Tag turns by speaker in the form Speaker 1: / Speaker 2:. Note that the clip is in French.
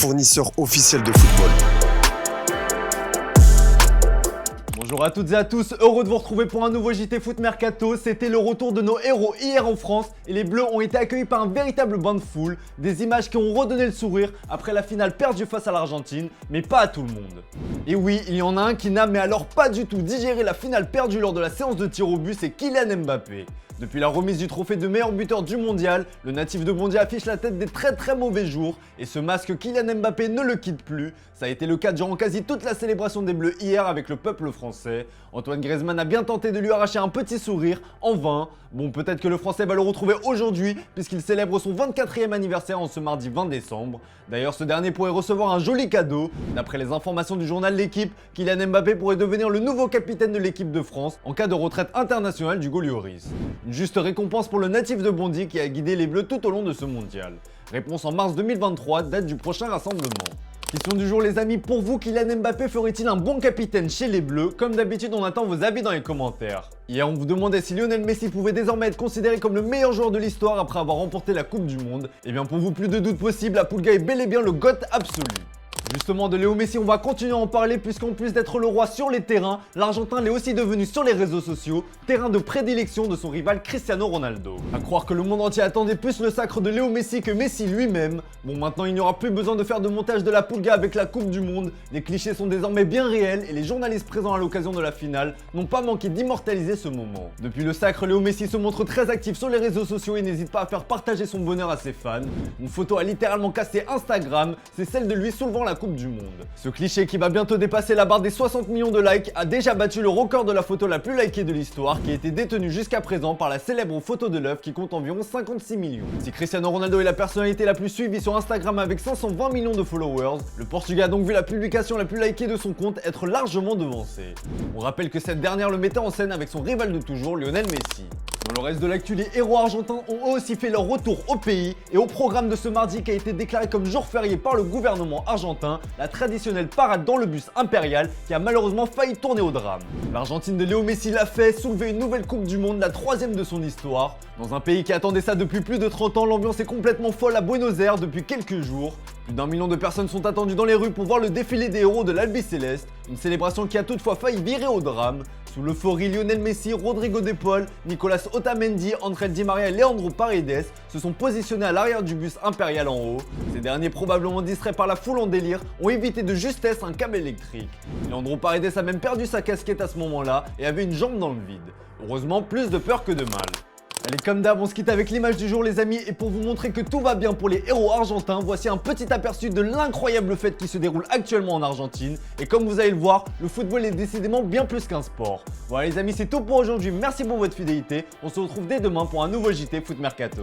Speaker 1: fournisseur officiel de football.
Speaker 2: Bonjour à toutes et à tous, heureux de vous retrouver pour un nouveau JT Foot Mercato. C'était le retour de nos héros hier en France et les Bleus ont été accueillis par un véritable bain de foule. Des images qui ont redonné le sourire après la finale perdue face à l'Argentine, mais pas à tout le monde. Et oui, il y en a un qui n'a mais alors pas du tout digéré la finale perdue lors de la séance de tir au but, c'est Kylian Mbappé. Depuis la remise du trophée de meilleur buteur du mondial, le natif de Bondy affiche la tête des très mauvais jours et ce masque Kylian Mbappé ne le quitte plus. Ça a été le cas durant quasi toute la célébration des Bleus hier avec le peuple français. Antoine Griezmann a bien tenté de lui arracher un petit sourire, en vain. Bon, peut-être que le français va le retrouver aujourd'hui puisqu'il célèbre son 24e anniversaire en ce mardi 20 décembre. D'ailleurs, ce dernier pourrait recevoir un joli cadeau. D'après les informations du journal L'Équipe, Kylian Mbappé pourrait devenir le nouveau capitaine de l'équipe de France en cas de retraite internationale du Lloris. Une juste récompense pour le natif de Bondy qui a guidé les Bleus tout au long de ce mondial. Réponse en mars 2023, date du prochain rassemblement. Question du jour les amis, pour vous, Kylian Mbappé ferait-il un bon capitaine chez les Bleus? Comme d'habitude, on attend vos avis dans les commentaires. Hier, on vous demandait si Lionel Messi pouvait désormais être considéré comme le meilleur joueur de l'histoire après avoir remporté la Coupe du Monde. Et bien pour vous, plus de doute possible, la Pulga est bel et bien le GOAT absolu. Justement, de Léo Messi, on va continuer à en parler puisqu'en plus d'être le roi sur les terrains, l'Argentin l'est aussi devenu sur les réseaux sociaux, terrain de prédilection de son rival Cristiano Ronaldo. À croire que le monde entier attendait plus le sacre de Léo Messi que Messi lui-même. Bon, maintenant il n'y aura plus besoin de faire de montage de la Pulga avec la Coupe du Monde, les clichés sont désormais bien réels et les journalistes présents à l'occasion de la finale n'ont pas manqué d'immortaliser ce moment. Depuis le sacre, Léo Messi se montre très actif sur les réseaux sociaux et n'hésite pas à faire partager son bonheur à ses fans. Une photo a littéralement cassé Instagram, c'est celle de lui soulevant la Coupe du Monde. Ce cliché qui va bientôt dépasser la barre des 60 millions de likes a déjà battu le record de la photo la plus likée de l'histoire qui a été détenue jusqu'à présent par la célèbre photo de l'œuf qui compte environ 56 millions. Si Cristiano Ronaldo est la personnalité la plus suivie sur Instagram avec 520 millions de followers, le Portugais a donc vu la publication la plus likée de son compte être largement devancée. On rappelle que cette dernière le mettait en scène avec son rival de toujours, Lionel Messi. Dans le reste de l'actu, les héros argentins ont aussi fait leur retour au pays et au programme de ce mardi qui a été déclaré comme jour férié par le gouvernement argentin, la traditionnelle parade dans le bus impérial qui a malheureusement failli tourner au drame. L'Argentine de Léo Messi l'a fait, soulever une nouvelle Coupe du Monde, la 3e de son histoire. Dans un pays qui attendait ça depuis plus de 30 ans, l'ambiance est complètement folle à Buenos Aires depuis quelques jours. Plus d'1 million de personnes sont attendues dans les rues pour voir le défilé des héros de l'Albiceleste, une célébration qui a toutefois failli virer au drame. Sous l'euphorie, Lionel Messi, Rodrigo De Paul, Nicolas Otamendi, Ángel Di María et Leandro Paredes se sont positionnés à l'arrière du bus impérial en haut. Ces derniers, probablement distraits par la foule en délire, ont évité de justesse un câble électrique. Leandro Paredes a même perdu sa casquette à ce moment-là et avait une jambe dans le vide. Heureusement, plus de peur que de mal. Allez, comme d'hab, on se quitte avec l'image du jour les amis et pour vous montrer que tout va bien pour les héros argentins, voici un petit aperçu de l'incroyable fête qui se déroule actuellement en Argentine. Et comme vous allez le voir, le football est décidément bien plus qu'un sport. Voilà les amis, c'est tout pour aujourd'hui, merci pour votre fidélité, on se retrouve dès demain pour un nouveau JT Foot Mercato.